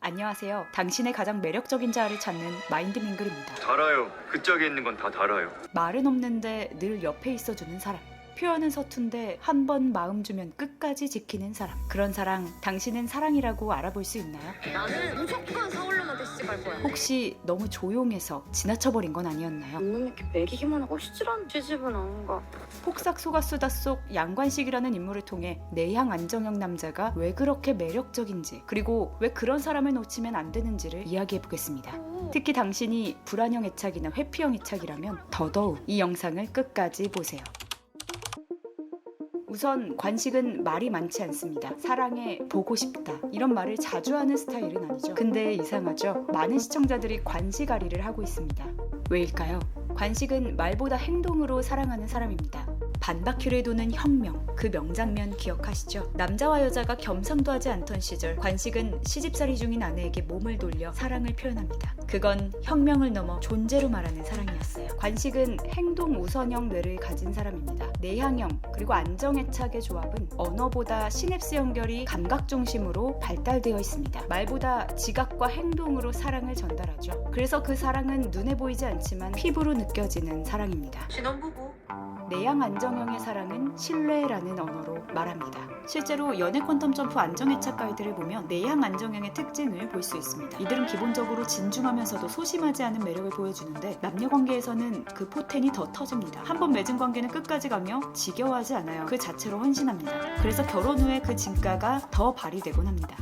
안녕하세요. 당신의 가장 매력적인 자아를 찾는 마인드밍글입니다. 달아요. 그 짝에 있는 건 다 달아요. 말은 없는데 늘 옆에 있어주는 사람. 표현은 서툰데 한 번 마음 주면 끝까지 지키는 사람. 그런 사랑, 당신은 사랑이라고 알아볼 수 있나요? 나는 무조건 서울놈한테 시집갈 거야. 혹시 너무 조용해서 지나쳐버린 건 아니었나요? 놈 이렇게 매기기만 하고 시집은 시집은 아닌가. 폭삭 속았수다 속 양관식이라는 인물을 통해 내향 안정형 남자가 왜 그렇게 매력적인지, 그리고 왜 그런 사람을 놓치면 안 되는지를 이야기해보겠습니다. 특히 당신이 불안형 애착이나 회피형 애착이라면 더더욱 이 영상을 끝까지 보세요. 우선 관식은 말이 많지 않습니다. 사랑해, 보고 싶다 이런 말을 자주 하는 스타일은 아니죠. 근데 이상하죠? 많은 시청자들이 관식아리를 하고 있습니다. 왜일까요? 관식은 말보다 행동으로 사랑하는 사람입니다. 반바퀴를 도는 혁명, 그 명장면 기억하시죠? 남자와 여자가 겸상도 하지 않던 시절, 관식은 시집살이 중인 아내에게 몸을 돌려 사랑을 표현합니다. 그건 혁명을 넘어 존재로 말하는 사랑이었어요. 관식은 행동 우선형 뇌를 가진 사람입니다. 내향형 그리고 안정애착의 조합은 언어보다 시냅스 연결이 감각 중심으로 발달되어 있습니다. 말보다 지각과 행동으로 사랑을 전달하죠. 그래서 그 사랑은 눈에 보이지 않지만 피부로 느껴지는 사랑입니다. 신혼부부. 내향 안정형의 사랑은 신뢰라는 언어로 말합니다. 실제로 연애 퀀텀 점프 안정애착 가이드를 보면 내향 안정형의 특징을 볼 수 있습니다. 이들은 기본적으로 진중하면서도 소심하지 않은 매력을 보여주는데 남녀관계에서는 그 포텐이 더 터집니다. 한번 맺은 관계는 끝까지 가며 지겨워하지 않아요. 그 자체로 헌신합니다. 그래서 결혼 후에 그 진가가 더 발휘되곤 합니다.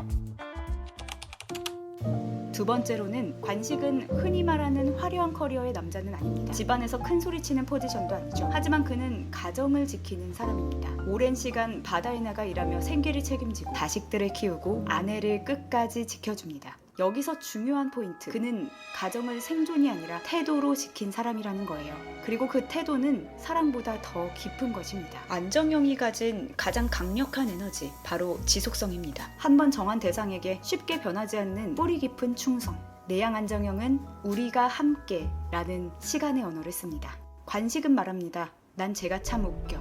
두 번째로는 관식은 흔히 말하는 화려한 커리어의 남자는 아닙니다. 집안에서 큰 소리치는 포지션도 아니죠. 하지만 그는 가정을 지키는 사람입니다. 오랜 시간 바다에 나가 일하며 생계를 책임지고 자식들을 키우고 아내를 끝까지 지켜줍니다. 여기서 중요한 포인트, 그는 가정을 생존이 아니라 태도로 지킨 사람이라는 거예요. 그리고 그 태도는 사랑보다 더 깊은 것입니다. 안정형이 가진 가장 강력한 에너지, 바로 지속성입니다. 한번 정한 대상에게 쉽게 변하지 않는 뿌리 깊은 충성. 내향 안정형은 우리가 함께 라는 시간의 언어를 씁니다. 관식은 말합니다. 난 제가 참 웃겨.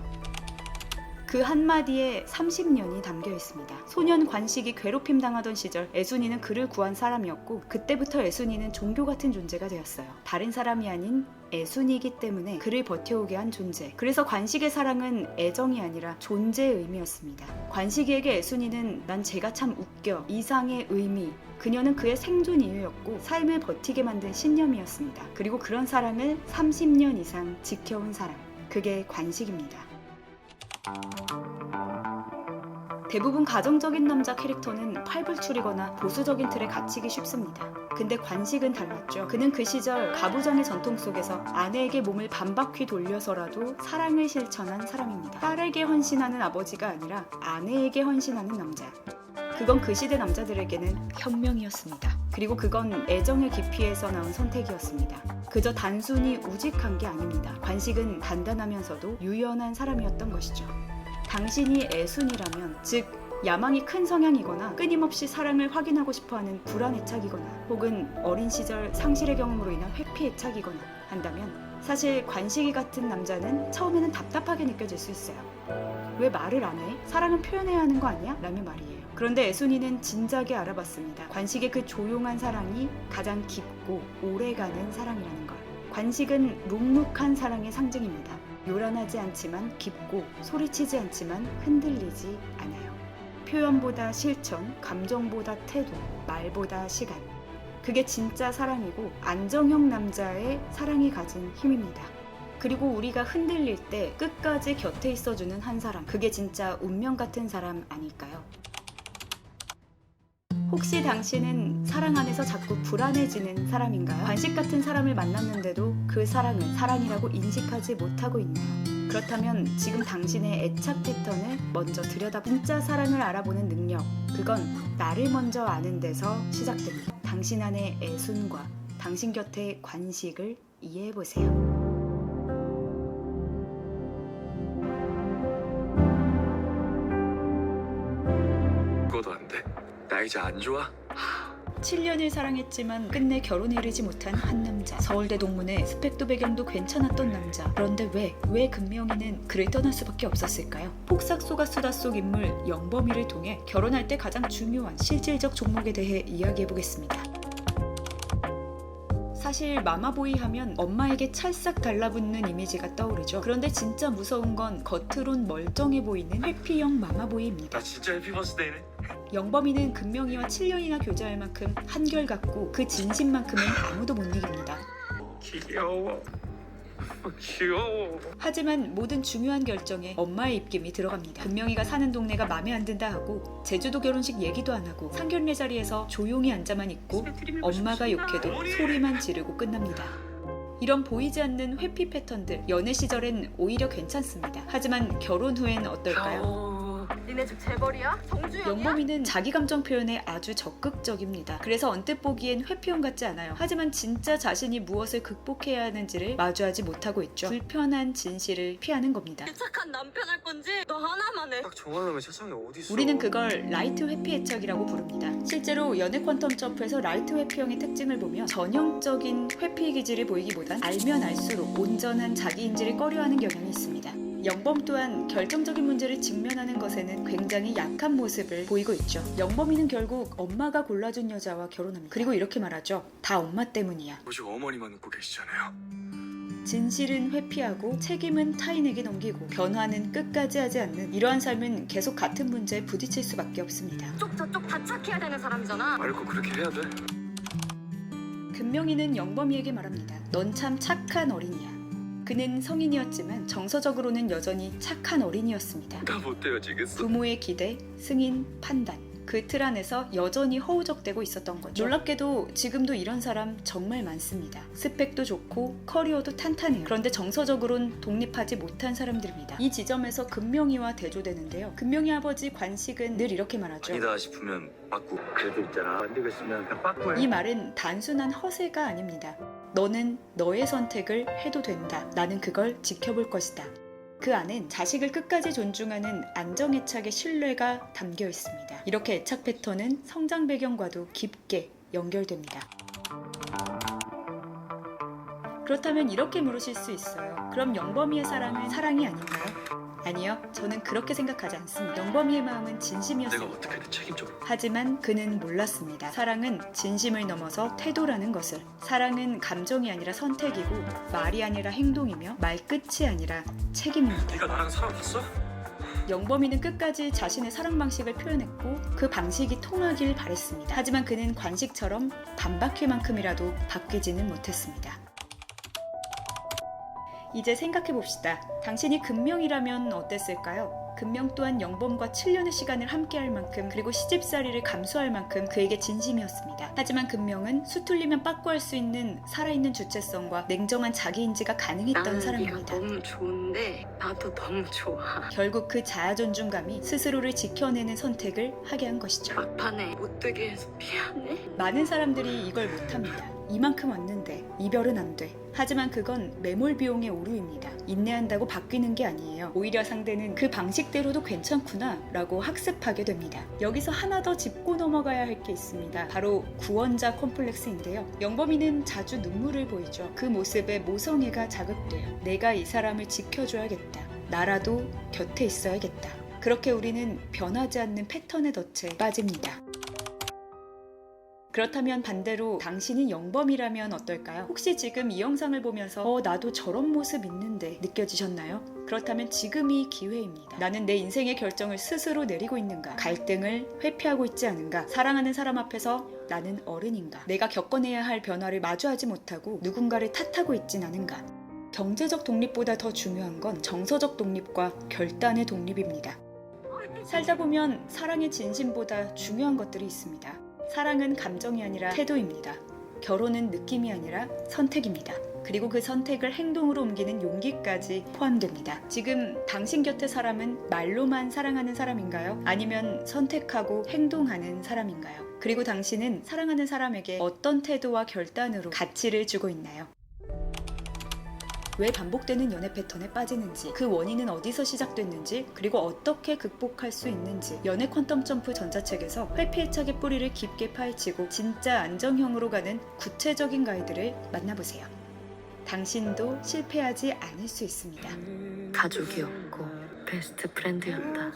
그 한마디에 30년이 담겨 있습니다. 소년 관식이 괴롭힘 당하던 시절 애순이는 그를 구한 사람이었고, 그때부터 애순이는 종교 같은 존재가 되었어요. 다른 사람이 아닌 애순이기 때문에 그를 버텨오게 한 존재. 그래서 관식의 사랑은 애정이 아니라 존재의 의미였습니다. 관식이에게 애순이는 난 제가 참 웃겨 이상의 의미, 그녀는 그의 생존 이유였고 삶을 버티게 만든 신념이었습니다. 그리고 그런 사랑을 30년 이상 지켜온 사람, 그게 관식입니다. 대부분 가정적인 남자 캐릭터는 팔불출이거나 보수적인 틀에 갇히기 쉽습니다. 근데 관식은 달랐죠. 그는 그 시절 가부장의 전통 속에서 아내에게 몸을 반바퀴 돌려서라도 사랑을 실천한 사람입니다. 딸에게 헌신하는 아버지가 아니라 아내에게 헌신하는 남자. 그건 그 시대 남자들에게는 혁명이었습니다. 그리고 그건 애정의 깊이에서 나온 선택이었습니다. 그저 단순히 우직한 게 아닙니다. 관식은 단단하면서도 유연한 사람이었던 것이죠. 당신이 애순이라면, 즉 야망이 큰 성향이거나 끊임없이 사랑을 확인하고 싶어하는 불안애착이거나 혹은 어린 시절 상실의 경험으로 인한 회피애착이거나 한다면 사실 관식이 같은 남자는 처음에는 답답하게 느껴질 수 있어요. 왜 말을 안 해? 사랑은 표현해야 하는 거 아니야? 라며 말이에요. 그런데 애순이는 진작에 알아봤습니다. 관식의 그 조용한 사랑이 가장 깊고 오래가는 사랑이라는 걸. 관식은 묵묵한 사랑의 상징입니다. 요란하지 않지만 깊고 소리치지 않지만 흔들리지 않아요. 표현보다 실천, 감정보다 태도, 말보다 시간. 그게 진짜 사랑이고 안정형 남자의 사랑이 가진 힘입니다. 그리고 우리가 흔들릴 때 끝까지 곁에 있어주는 한 사람, 그게 진짜 운명 같은 사람 아닐까요? 혹시 당신은 사랑 안에서 자꾸 불안해지는 사람인가요? 관식 같은 사람을 만났는데도 그 사랑을 사랑이라고 인식하지 못하고 있나요? 그렇다면 지금 당신의 애착 패턴을 먼저 들여다 진짜 사랑을 알아보는 능력, 그건 나를 먼저 아는 데서 시작됩니다. 당신 안의 애순과 당신 곁의 관식을 이해해보세요. 그거도 안 돼. 나 이제 안 좋아? 7년을 사랑했지만 끝내 결혼에 이르지 못한 한 남자. 서울대 동문회 스펙도 배경도 괜찮았던 남자. 그런데 왜 금명이는 그를 떠날 수밖에 없었을까요? 폭삭 속았수다 속 인물 영범이를 통해 결혼할 때 가장 중요한 실질적 종목에 대해 이야기해보겠습니다. 사실 마마보이 하면 엄마에게 찰싹 달라붙는 이미지가 떠오르죠. 그런데 진짜 무서운 건 겉으론 멀쩡해 보이는 회피형 마마보이입니다. 나 진짜 해피 버스데이네. 영범이는 금명이와 7년이나 교제할 만큼 한결같고 그 진심만큼은 아무도 못 이깁니다. 귀여워. 귀여워. 하지만 모든 중요한 결정에 엄마의 입김이 들어갑니다. 금명이가 사는 동네가 맘에 안 든다 하고 제주도 결혼식 얘기도 안 하고 상견례 자리에서 조용히 앉아만 있고 엄마가 욕해도 소리만 지르고 끝납니다. 이런 보이지 않는 회피 패턴들 연애 시절엔 오히려 괜찮습니다. 하지만 결혼 후엔 어떨까요? 니네 집 재벌이야? 정주영이야? 영범이는 자기 감정 표현에 아주 적극적입니다. 그래서 언뜻 보기엔 회피형 같지 않아요. 하지만 진짜 자신이 무엇을 극복해야 하는지를 마주하지 못하고 있죠. 불편한 진실을 피하는 겁니다. 착한 남편 할 건지 너 하나만 해. 딱 정하려면 세상에 어디 있어? 우리는 그걸 라이트 회피 애착이라고 부릅니다. 실제로 연애 퀀텀 점프에서 라이트 회피형의 특징을 보면 전형적인 회피 기질을 보이기보단 알면 알수록 온전한 자기인지를 꺼려하는 경향이 있습니다. 영범 또한 결정적인 문제를 직면하는 것에는 굉장히 약한 모습을 보이고 있죠. 영범이는 결국 엄마가 골라준 여자와 결혼합니다. 그리고 이렇게 말하죠. 다 엄마 때문이야. 오직 어머니만 웃고 계시잖아요. 진실은 회피하고 책임은 타인에게 넘기고 변화는 끝까지 하지 않는 이러한 삶은 계속 같은 문제에 부딪힐 수밖에 없습니다. 저쪽 다 착해야 되는 사람이잖아. 말고 그렇게 해야 돼. 금명이는 영범이에게 말합니다. 넌 참 착한 어린이야. 그는 성인이었지만 정서적으로는 여전히 착한 어린이였습니다. 나 못 되어지겠어. 부모의 기대, 승인, 판단 그 틀 안에서 여전히 허우적대고 있었던 거죠. 놀랍게도 지금도 이런 사람 정말 많습니다. 스펙도 좋고 커리어도 탄탄해요. 그런데 정서적으론 독립하지 못한 사람들입니다. 이 지점에서 금명이와 대조되는데요. 금명이 아버지 관식은 늘 이렇게 말하죠. 아니다 싶으면 빠꾸. 그래도 있잖아. 안 되겠으면 그냥 빠꾸해. 이 말은 단순한 허세가 아닙니다. 너는 너의 선택을 해도 된다. 나는 그걸 지켜볼 것이다. 그 안엔 자식을 끝까지 존중하는 안정애착의 신뢰가 담겨 있습니다. 이렇게 애착 패턴은 성장 배경과도 깊게 연결됩니다. 그렇다면 이렇게 물으실 수 있어요. 그럼 영범이의 사랑은 사랑이 아닌가요? 아니요, 저는 그렇게 생각하지 않습니다. 영범이의 마음은 내가 진심이었습니다. 어떻게든 책임져. 하지만 그는 몰랐습니다. 사랑은 진심을 넘어서 태도라는 것을. 사랑은 감정이 아니라 선택이고 말이 아니라 행동이며 말끝이 아니라 책임입니다. 네가 나랑 사람 봤어? 영범이는 끝까지 자신의 사랑 방식을 표현했고 그 방식이 통하길 바랬습니다. 하지만 그는 관식처럼 반바퀴만큼이라도 바뀌지는 못했습니다. 이제 생각해봅시다. 당신이 금명이라면 어땠을까요? 금명 또한 영범과 7년의 시간을 함께할 만큼 그리고 시집살이를 감수할 만큼 그에게 진심이었습니다. 하지만 금명은 수틀리면 빠꾸할 수 있는 살아있는 주체성과 냉정한 자기인지가 가능했던 나는 사람입니다. 네가 너무 좋은데 나도 너무 좋아. 결국 그 자아 존중감이 스스로를 지켜내는 선택을 하게 한 것이죠. 막판에 못되게 해서 미안해. 많은 사람들이 이걸 못합니다. 이만큼 왔는데 이별은 안 돼. 하지만 그건 매몰 비용의 오류입니다. 인내한다고 바뀌는 게 아니에요. 오히려 상대는 그 방식대로도 괜찮구나 라고 학습하게 됩니다. 여기서 하나 더 짚고 넘어가야 할 게 있습니다. 바로 구원자 콤플렉스인데요. 영범이는 자주 눈물을 보이죠. 그 모습에 모성애가 자극돼요. 내가 이 사람을 지켜줘야겠다. 나라도 곁에 있어야겠다. 그렇게 우리는 변하지 않는 패턴의 덫에 빠집니다. 그렇다면 반대로 당신이 영범이라면 어떨까요? 혹시 지금 이 영상을 보면서 나도 저런 모습 있는데 느껴지셨나요? 그렇다면 지금이 기회입니다. 나는 내 인생의 결정을 스스로 내리고 있는가? 갈등을 회피하고 있지 않은가? 사랑하는 사람 앞에서 나는 어른인가? 내가 겪어내야 할 변화를 마주하지 못하고 누군가를 탓하고 있진 않은가? 경제적 독립보다 더 중요한 건 정서적 독립과 결단의 독립입니다. 살다 보면 사랑의 진심보다 중요한 것들이 있습니다. 사랑은 감정이 아니라 태도입니다. 결혼은 느낌이 아니라 선택입니다. 그리고 그 선택을 행동으로 옮기는 용기까지 포함됩니다. 지금 당신 곁의 사람은 말로만 사랑하는 사람인가요? 아니면 선택하고 행동하는 사람인가요? 그리고 당신은 사랑하는 사람에게 어떤 태도와 결단으로 가치를 주고 있나요? 왜 반복되는 연애 패턴에 빠지는지, 그 원인은 어디서 시작됐는지, 그리고 어떻게 극복할 수 있는지 연애 퀀텀 점프 전자책에서 회피애착의 뿌리를 깊게 파헤치고 진짜 안정형으로 가는 구체적인 가이드를 만나보세요. 당신도 실패하지 않을 수 있습니다. 가족이었고 베스트 프렌드였다.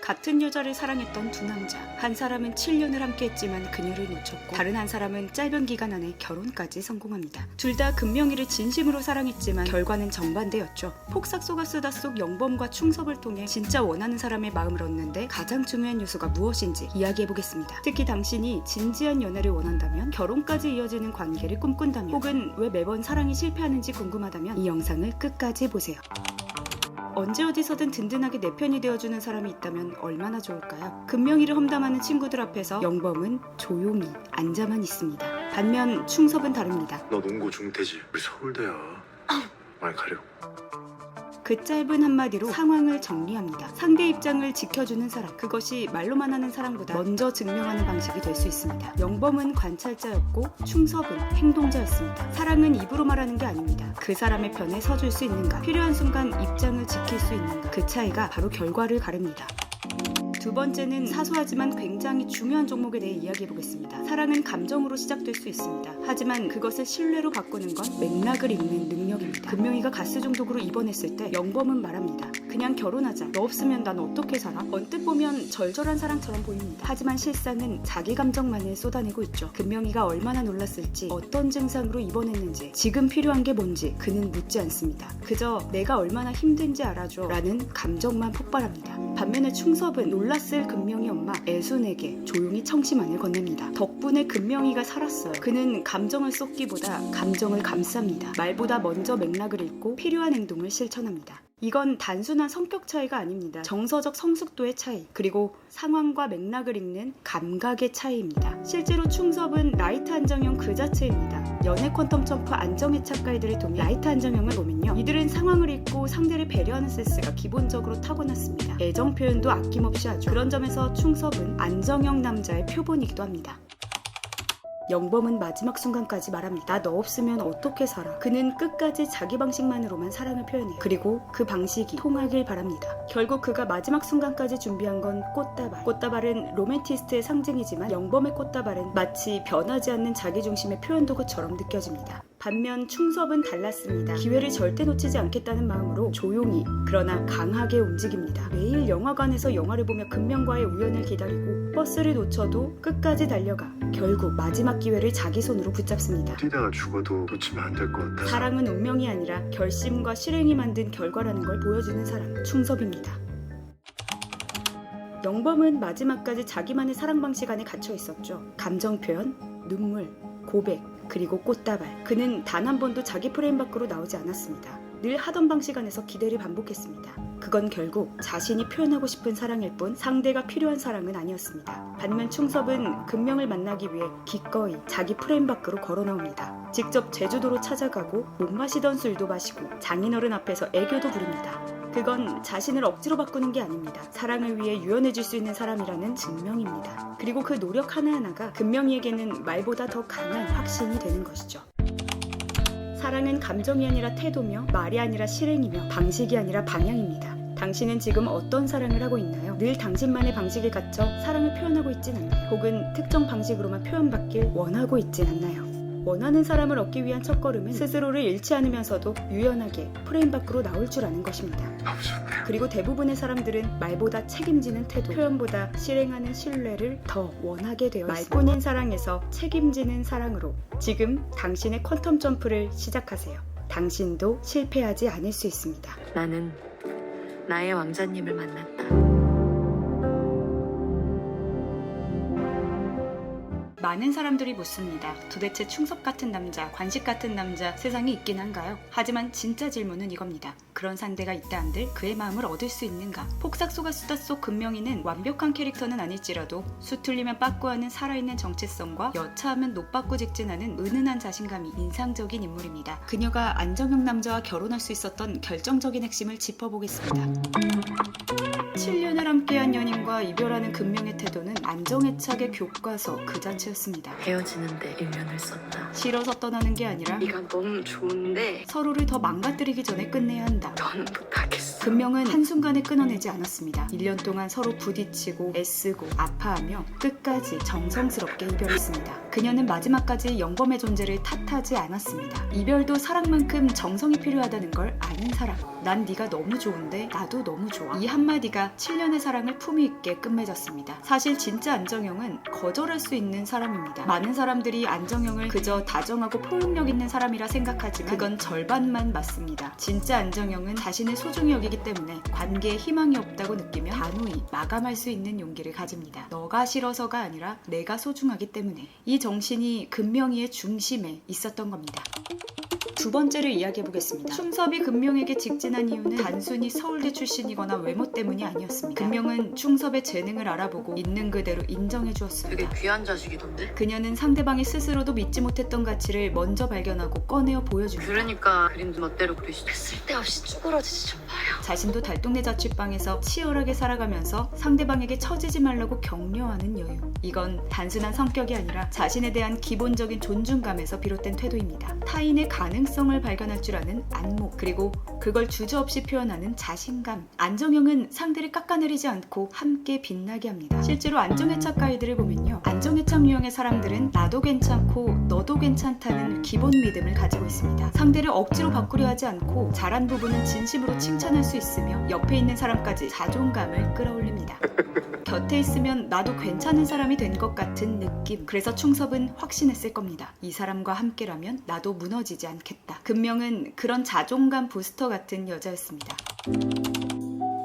같은 여자를 사랑했던 두 남자. 한 사람은 7년을 함께했지만 그녀를 놓쳤고, 다른 한 사람은 짧은 기간 안에 결혼까지 성공합니다. 둘 다 금명이를 진심으로 사랑했지만 결과는 정반대였죠. 폭삭 속아 쓰다 속 영범과 충섭을 통해 진짜 원하는 사람의 마음을 얻는데 가장 중요한 요소가 무엇인지 이야기해보겠습니다. 특히 당신이 진지한 연애를 원한다면, 결혼까지 이어지는 관계를 꿈꾼다면, 혹은 왜 매번 사랑이 실패하는지 궁금하다면 이 영상을 끝까지 보세요. 언제 어디서든 든든하게 내 편이 되어주는 사람이 있다면 얼마나 좋을까요? 금명이를 험담하는 친구들 앞에서 영범은 조용히 앉아만 있습니다. 반면 충섭은 다릅니다. 너 농구 중퇴지. 우리 서울대야. 많이 가려. 그 짧은 한마디로 상황을 정리합니다. 상대 입장을 지켜주는 사람, 그것이 말로만 하는 사랑보다 먼저 증명하는 방식이 될 수 있습니다. 영범은 관찰자였고 충섭은 행동자였습니다. 사랑은 입으로 말하는 게 아닙니다. 그 사람의 편에 서줄 수 있는가, 필요한 순간 입장을 지킬 수 있는가, 그 차이가 바로 결과를 가릅니다. 두 번째는 사소하지만 굉장히 중요한 종목에 대해 이야기해보겠습니다. 사랑은 감정으로 시작될 수 있습니다. 하지만 그것을 신뢰로 바꾸는 건 맥락을 읽는 능력입니다. 금명이가 가스 중독으로 입원했을 때 영범은 말합니다. 그냥 결혼하자. 너 없으면 난 어떻게 살아? 언뜻 보면 절절한 사랑처럼 보입니다. 하지만 실상은 자기 감정만을 쏟아내고 있죠. 금명이가 얼마나 놀랐을지, 어떤 증상으로 입원했는지, 지금 필요한 게 뭔지 그는 묻지 않습니다. 그저 내가 얼마나 힘든지 알아줘 라는 감정만 폭발합니다. 반면에 충섭은 놀랐을 금명이 엄마 애순에게 조용히 청심환을 건넵니다. 덕분에 금명이가 살았어요. 그는 감정을 쏟기보다 감정을 감쌉니다. 말보다 먼저 맥락을 읽고 필요한 행동을 실천합니다. 이건 단순한 성격 차이가 아닙니다. 정서적 성숙도의 차이, 그리고 상황과 맥락을 읽는 감각의 차이입니다. 실제로 충섭은 라이트 안정형 그 자체입니다. 연애 퀀텀 점프 안정애착 가이드를 통해 라이트 안정형을 보면요, 이들은 상황을 읽고 상대를 배려하는 센스가 기본적으로 타고났습니다. 애정 표현도 아낌없이 하죠. 그런 점에서 충섭은 안정형 남자의 표본이기도 합니다. 영범은 마지막 순간까지 말합니다. 나 너 없으면 어떻게 살아? 그는 끝까지 자기 방식만으로만 사랑을 표현해요. 그리고 그 방식이 통하길 바랍니다. 결국 그가 마지막 순간까지 준비한 건 꽃다발. 꽃다발은 로맨티스트의 상징이지만 영범의 꽃다발은 마치 변하지 않는 자기중심의 표현 도구처럼 느껴집니다. 반면 충섭은 달랐습니다. 기회를 절대 놓치지 않겠다는 마음으로 조용히 그러나 강하게 움직입니다. 매일 영화관에서 영화를 보며 금명과의 우연을 기다리고, 버스를 놓쳐도 끝까지 달려가 결국 마지막 기회를 자기 손으로 붙잡습니다. 뛰다가 죽어도 놓치면 안 될 것 같아서. 사랑은 운명이 아니라 결심과 실행이 만든 결과라는 걸 보여주는 사람, 충섭입니다. 영범은 마지막까지 자기만의 사랑 방식 안에 갇혀 있었죠. 감정 표현, 눈물, 고백, 그리고 꽃다발. 그는 단 한 번도 자기 프레임 밖으로 나오지 않았습니다. 늘 하던 방식 안에서 기대를 반복했습니다. 그건 결국 자신이 표현하고 싶은 사랑일 뿐 상대가 필요한 사랑은 아니었습니다. 반면 충섭은 금명을 만나기 위해 기꺼이 자기 프레임 밖으로 걸어 나옵니다. 직접 제주도로 찾아가고 못 마시던 술도 마시고 장인어른 앞에서 애교도 부립니다. 그건 자신을 억지로 바꾸는 게 아닙니다. 사랑을 위해 유연해질 수 있는 사람이라는 증명입니다. 그리고 그 노력 하나하나가 금명이에게는 말보다 더 강한 확신이 되는 것이죠. 사랑은 감정이 아니라 태도며, 말이 아니라 실행이며, 방식이 아니라 방향입니다. 당신은 지금 어떤 사랑을 하고 있나요? 늘 당신만의 방식에 갇혀 사랑을 표현하고 있진 않나요? 혹은 특정 방식으로만 표현받길 원하고 있진 않나요? 원하는 사람을 얻기 위한 첫걸음은 스스로를 잃지 않으면서도 유연하게 프레임 밖으로 나올 줄 아는 것입니다. 너무 좋네요. 그리고 대부분의 사람들은 말보다 책임지는 태도, 표현보다 실행하는 신뢰를 더 원하게 되어 있습니다. 말뿐인 사랑에서 책임지는 사랑으로 지금 당신의 퀀텀 점프를 시작하세요. 당신도 실패하지 않을 수 있습니다. 나는 나의 왕자님을 만났다. 많은 사람들이 묻습니다. 도대체 충섭 같은 남자, 관식 같은 남자 세상에 있긴 한가요? 하지만 진짜 질문은 이겁니다. 그런 상대가 있다 한들 그의 마음을 얻을 수 있는가? 폭삭 속아 수다 속 금명이는 완벽한 캐릭터는 아닐지라도 수틀리면 빠꾸하는 살아있는 정체성과 여차하면 노빠꾸 직진하는 은은한 자신감이 인상적인 인물입니다. 그녀가 안정형 남자와 결혼할 수 있었던 결정적인 핵심을 짚어보겠습니다. 7년을 함께한 연인과 이별하는 금명의 태도는 안정애착의 교과서 그 자체였습니다. 헤어지는데 일면을 썼다. 싫어서 떠나는 게 아니라 네가 너무 좋은데 서로를 더 망가뜨리기 전에 끝내야 한다. 넌 못하겠어. 금명은 한순간에 끊어내지 않았습니다. 1년 동안 서로 부딪히고 애쓰고 아파하며 끝까지 정성스럽게 이별했습니다. 그녀는 마지막까지 영범의 존재를 탓하지 않았습니다. 이별도 사랑만큼 정성이 필요하다는 걸 아는 사람. 난 네가 너무 좋은데 나도 너무 좋아. 이 한마디가 7년의 사랑을 품위 있게 끝맺었습니다. 사실 진짜 안정형은 거절할 수 있는 사람입니다. 많은 사람들이 안정형을 그저 다정하고 포용력 있는 사람이라 생각하지만 그건 절반만 맞습니다. 진짜 안정형은 자신을 소중히 여기기 때문에 관계에 희망이 없다고 느끼면 단호히 마감할 수 있는 용기를 가집니다. 너가 싫어서가 아니라 내가 소중하기 때문에. 이 정신이 금명이의 중심에 있었던 겁니다. 두 번째를 이야기해보겠습니다. 충섭이 금명에게 직진한 이유는 단순히 서울대 출신이거나 외모 때문이 아니었습니다. 금명은 충섭의 재능을 알아보고 있는 그대로 인정해주었습니다. 되게 귀한 자식이던데? 그녀는 상대방이 스스로도 믿지 못했던 가치를 먼저 발견하고 꺼내어 보여줍니다. 그러니까 그림도 멋대로 그리시죠. 쓸데없이 쭈그러지지 좀 마요. 자신도 달동네 자취방에서 치열하게 살아가면서 상대방에게 처지지 말라고 격려하는 여유. 이건 단순한 성격이 아니라 자신에 대한 기본적인 존중감에서 비롯된 태도입니다. 타인의 가능성을 발견할 줄 아는 안목, 그리고 그걸 주저없이 표현하는 자신감. 안정형은 상대를 깎아내리지 않고 함께 빛나게 합니다. 실제로 안정애착 가이드를 보면요, 안정애착 유형의 사람들은 나도 괜찮고 너도 괜찮다는 기본 믿음을 가지고 있습니다. 상대를 억지로 바꾸려 하지 않고 잘한 부분은 진심으로 칭찬할 수 있으며 옆에 있는 사람까지 자존감을 끌어올립니다. 곁에 있으면 나도 괜찮은 사람이 된 것 같은 느낌. 그래서 충섭은 확신했을 겁니다. 이 사람과 함께라면 나도 무너지지 않겠다. 금명은 그런 자존감 부스터 같은 여자였습니다.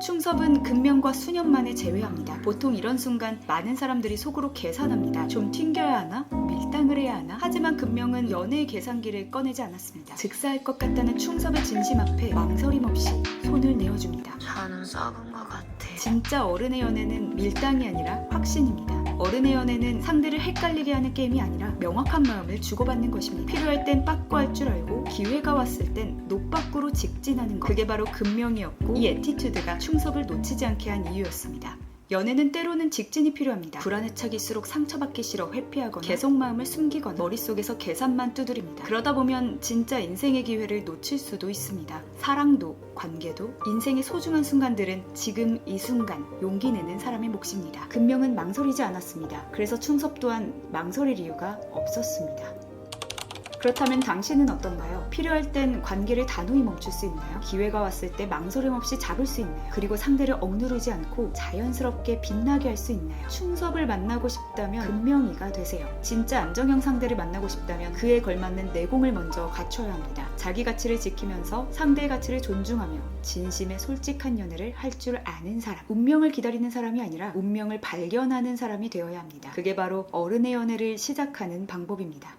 충섭은 금명과 수년 만에 재회합니다. 보통 이런 순간 많은 사람들이 속으로 계산합니다. 좀 튕겨야 하나? 밀당을 해야 하나? 하지만 금명은 연애의 계산기를 꺼내지 않았습니다. 즉사할 것 같다는 충섭의 진심 앞에 망설임 없이 손을 내어줍니다. 차는 썩은 것 같아. 진짜 어른의 연애는 밀당이 아니라 확신입니다. 어른의 연애는 상대를 헷갈리게 하는 게임이 아니라 명확한 마음을 주고받는 것입니다. 필요할 땐 빠꾸할 줄 알고 기회가 왔을 땐 노빠꾸로 직진하는 것. 그게 바로 금명이었고 이 애티튜드가 충섭을 놓치지 않게 한 이유였습니다. 연애는 때로는 직진이 필요합니다. 불안에 차길수록 상처받기 싫어 회피하거나 계속 마음을 숨기거나 머릿속에서 계산만 두드립니다. 그러다 보면 진짜 인생의 기회를 놓칠 수도 있습니다. 사랑도 관계도 인생의 소중한 순간들은 지금 이 순간 용기 내는 사람의 몫입니다. 금명은 망설이지 않았습니다. 그래서 충섭 또한 망설일 이유가 없었습니다. 그렇다면 당신은 어떤가요? 필요할 땐 관계를 단호히 멈출 수 있나요? 기회가 왔을 때 망설임 없이 잡을 수 있나요? 그리고 상대를 억누르지 않고 자연스럽게 빛나게 할 수 있나요? 충섭을 만나고 싶다면 금명이가 되세요. 진짜 안정형 상대를 만나고 싶다면 그에 걸맞는 내공을 먼저 갖춰야 합니다. 자기 가치를 지키면서 상대의 가치를 존중하며 진심의 솔직한 연애를 할 줄 아는 사람. 운명을 기다리는 사람이 아니라 운명을 발견하는 사람이 되어야 합니다. 그게 바로 어른의 연애를 시작하는 방법입니다.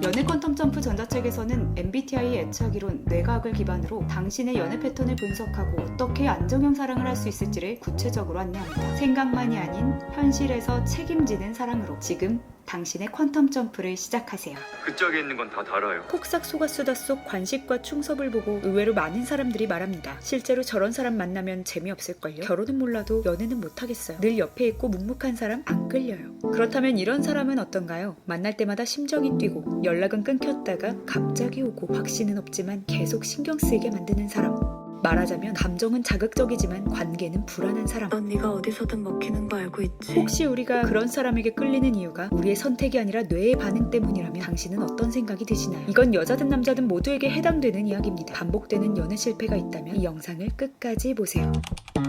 연애 퀀텀 점프 전자책에서는 MBTI 애착이론 뇌과학을 기반으로 당신의 연애 패턴을 분석하고 어떻게 안정형 사랑을 할 수 있을지를 구체적으로 안내합니다. 생각만이 아닌 현실에서 책임지는 사랑으로 지금 당신의 퀀텀 점프를 시작하세요. 그쪽에 있는 건 다 달아요. 폭삭 속았수다 속 관식과 충섭을 보고 의외로 많은 사람들이 말합니다. 실제로 저런 사람 만나면 재미없을걸요? 결혼은 몰라도 연애는 못하겠어요. 늘 옆에 있고 묵묵한 사람 안 끌려요. 그렇다면 이런 사람은 어떤가요? 만날 때마다 심정이 뛰고 연락은 끊겼다가 갑자기 오고 확신은 없지만 계속 신경 쓰이게 만드는 사람. 말하자면 감정은 자극적이지만 관계는 불안한 사람. 넌 네가 어디서든 먹히는 거 알고 있지? 혹시 우리가 그런 사람에게 끌리는 이유가 우리의 선택이 아니라 뇌의 반응 때문이라면 당신은 어떤 생각이 드시나요? 이건 여자든 남자든 모두에게 해당되는 이야기입니다. 반복되는 연애 실패가 있다면 이 영상을 끝까지 보세요.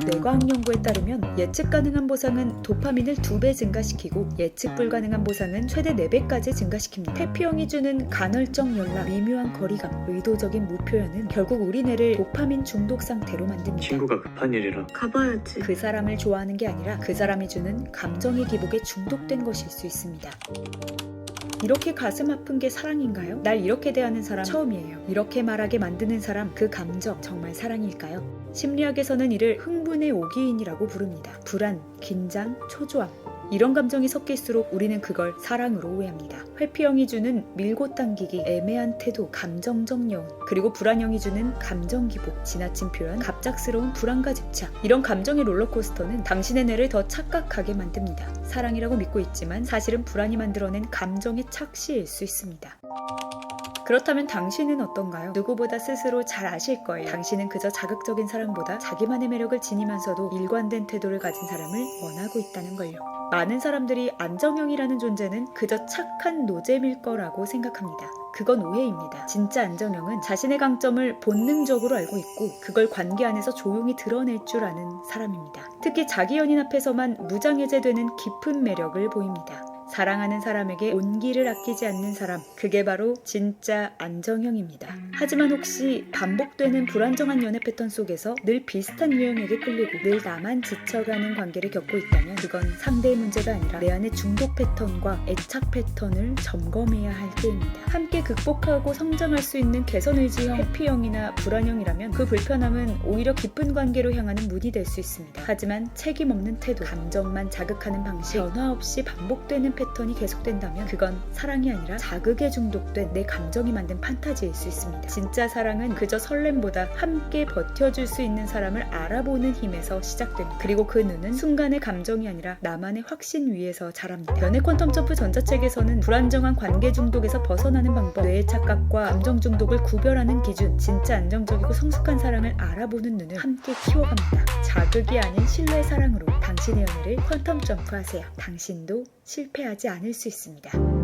뇌과학 연구에 따르면 예측 가능한 보상은 도파민을 2배 증가시키고 예측 불가능한 보상은 최대 4배까지 증가시킵니다. 태피형이 주는 간헐적 연락, 미묘한 거리감, 의도적인 무표현은 결국 우리 뇌를 도파민 중독 상태로 만듭니다. 친구가 급한 일이라. 가봐야지. 그 사람을 좋아하는 게 아니라 그 사람이 주는 감정의 기복에 중독된 것일 수 있습니다. 이렇게 가슴 아픈 게 사랑인가요? 날 이렇게 대하는 사람 처음이에요. 이렇게 말하게 만드는 사람, 그 감정 정말 사랑일까요? 심리학에서는 이를 흥분의 오기인이라고 부릅니다. 불안, 긴장, 초조함, 이런 감정이 섞일수록 우리는 그걸 사랑으로 오해합니다. 회피형이 주는 밀고 당기기, 애매한 태도, 감정적 여운, 그리고 불안형이 주는 감정 기복, 지나친 표현, 갑작스러운 불안과 집착. 이런 감정의 롤러코스터는 당신의 뇌를 더 착각하게 만듭니다. 사랑이라고 믿고 있지만 사실은 불안이 만들어낸 감정의 착시일 수 있습니다. 그렇다면 당신은 어떤가요? 누구보다 스스로 잘 아실 거예요. 당신은 그저 자극적인 사람보다 자기만의 매력을 지니면서도 일관된 태도를 가진 사람을 원하고 있다는 걸요. 많은 사람들이 안정형이라는 존재는 그저 착한 노잼일 거라고 생각합니다. 그건 오해입니다. 진짜 안정형은 자신의 강점을 본능적으로 알고 있고 그걸 관계 안에서 조용히 드러낼 줄 아는 사람입니다. 특히 자기 연인 앞에서만 무장해제되는 깊은 매력을 보입니다. 사랑하는 사람에게 온기를 아끼지 않는 사람, 그게 바로 진짜 안정형입니다. 하지만 혹시 반복되는 불안정한 연애 패턴 속에서 늘 비슷한 유형에게 끌리고 늘 나만 지쳐가는 관계를 겪고 있다면 그건 상대의 문제가 아니라 내 안의 중독 패턴과 애착 패턴을 점검해야 할 때입니다. 함께 극복하고 성장할 수 있는 개선 의지형, 회피형이나 불안형이라면 그 불편함은 오히려 깊은 관계로 향하는 문이 될 수 있습니다. 하지만 책임 없는 태도, 감정만 자극하는 방식, 변화 없이 반복되는 패턴이 계속된다면 그건 사랑이 아니라 자극에 중독된 내 감정이 만든 판타지일 수 있습니다. 진짜 사랑은 그저 설렘보다 함께 버텨줄 수 있는 사람을 알아보는 힘에서 시작됩니다. 그리고 그 눈은 순간의 감정이 아니라 나만의 확신 위에서 자랍니다. 연애 퀀텀 점프 전자책에서는 불안정한 관계 중독에서 벗어나는 방법, 뇌의 착각과 감정 중독을 구별하는 기준, 진짜 안정적이고 성숙한 사랑을 알아보는 눈을 함께 키워갑니다. 자극이 아닌 신뢰의 사랑으로 당신의 연애를 퀀텀 점프하세요. 당신도 실패하지 않을 수 있습니다.